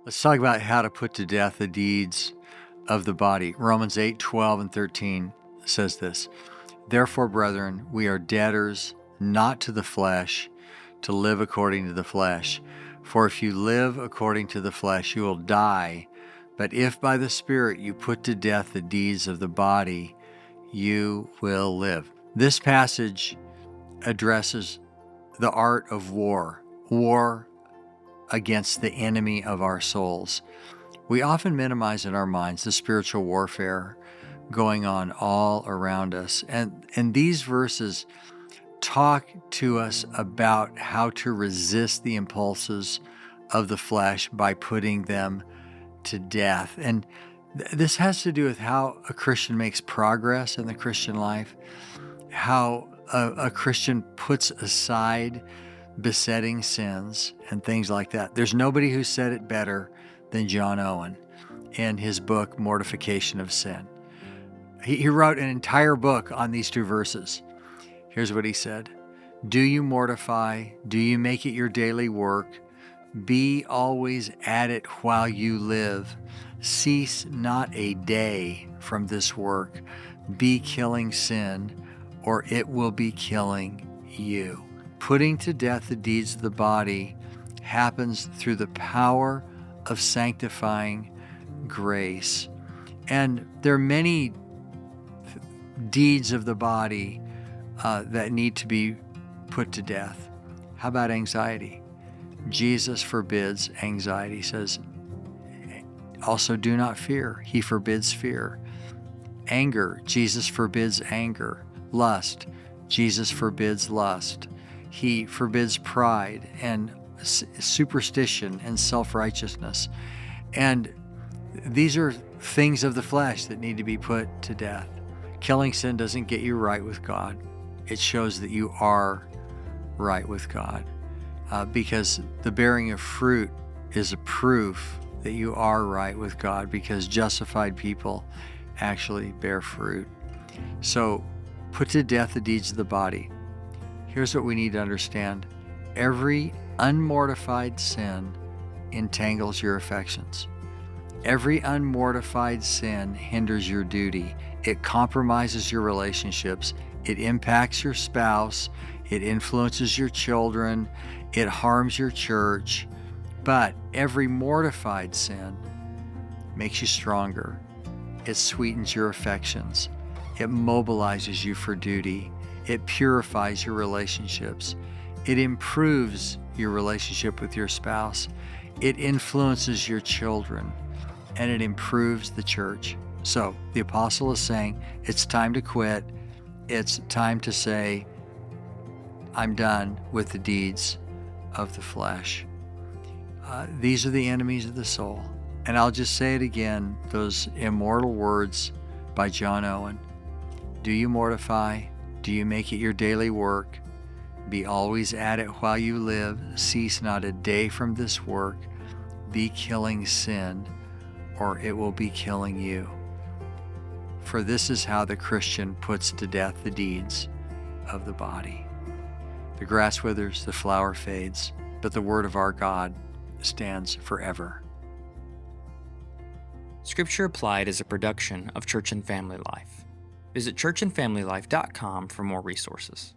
Let's talk about how to put to death the deeds of the body. Romans 8:12 and 13 says this: Therefore, brethren, we are debtors not to the flesh, to live according to the flesh. For if you live according to the flesh, you will die. But if by the Spirit you put to death the deeds of the body, you will live. This passage addresses the art of war against the enemy of our souls. We often minimize in our minds the spiritual warfare going on all around us. And these verses talk to us about how to resist the impulses of the flesh by putting them to death. And this has to do with how a Christian makes progress in the Christian life, how a Christian puts aside besetting sins and things like that. There's nobody who said it better than John Owen in his book, Mortification of Sin. He wrote an entire book on these two verses. Here's what he said: Do you mortify? Do you make it your daily work? Be always at it while you live. Cease not a day from this work. Be killing sin, or it will be killing you. Putting to death the deeds of the body happens through the power of sanctifying grace. And there are many deeds of the body that need to be put to death. How about anxiety? Jesus forbids anxiety. He says, also do not fear. He forbids fear. Anger, Jesus forbids anger. Lust, Jesus forbids lust. He forbids pride and superstition and self-righteousness. And these are things of the flesh that need to be put to death. Killing sin doesn't get you right with God. It shows that you are right with God, because the bearing of fruit is a proof that you are right with God, because justified people actually bear fruit. So put to death the deeds of the body. Here's what we need to understand. Every unmortified sin entangles your affections. Every unmortified sin hinders your duty. It compromises your relationships. It impacts your spouse. It influences your children. It harms your church. But every mortified sin makes you stronger. It sweetens your affections. It mobilizes you for duty. It purifies your relationships. It improves your relationship with your spouse. It influences your children, and it improves the church. So the apostle is saying it's time to quit. It's time to say, I'm done with the deeds of the flesh. These are the enemies of the soul. And I'll just say it again, those immortal words by John Owen. Do you mortify? Do you make it your daily work? Be always at it while you live. Cease not a day from this work. Be killing sin, or it will be killing you. For this is how the Christian puts to death the deeds of the body. The grass withers, the flower fades, but the word of our God stands forever. Scripture Applied is a production of Church and Family Life. Visit churchandfamilylife.com for more resources.